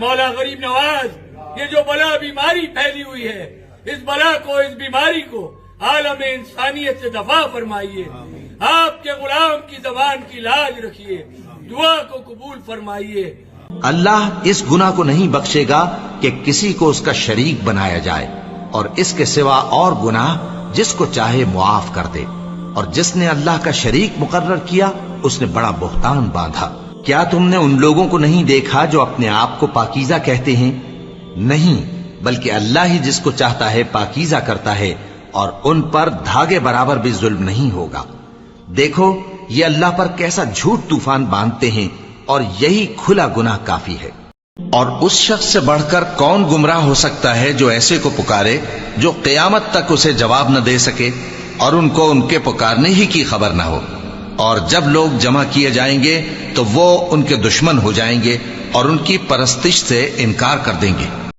مولا غریب نواز، یہ جو بلا بیماری پھیلی ہوئی ہے، اس بلا کو، اس بیماری کو عالم انسانیت سے دفاع فرمائیے. آپ کے غلام کی زبان کی لاج رکھیے، دعا کو قبول فرمائیے. اللہ اس گناہ کو نہیں بخشے گا کہ کسی کو اس کا شریک بنایا جائے، اور اس کے سوا اور گناہ جس کو چاہے معاف کر دے، اور جس نے اللہ کا شریک مقرر کیا اس نے بڑا بہتان باندھا. کیا تم نے ان لوگوں کو نہیں دیکھا جو اپنے آپ کو پاکیزہ کہتے ہیں؟ نہیں، بلکہ اللہ ہی جس کو چاہتا ہے پاکیزہ کرتا ہے، اور ان پر دھاگے برابر بھی ظلم نہیں ہوگا. دیکھو یہ اللہ پر کیسا جھوٹ طوفان باندھتے ہیں، اور یہی کھلا گناہ کافی ہے. اور اس شخص سے بڑھ کر کون گمراہ ہو سکتا ہے جو ایسے کو پکارے جو قیامت تک اسے جواب نہ دے سکے، اور ان کو ان کے پکارنے ہی کی خبر نہ ہو. اور جب لوگ جمع کیے جائیں گے تو وہ ان کے دشمن ہو جائیں گے اور ان کی پرستش سے انکار کر دیں گے.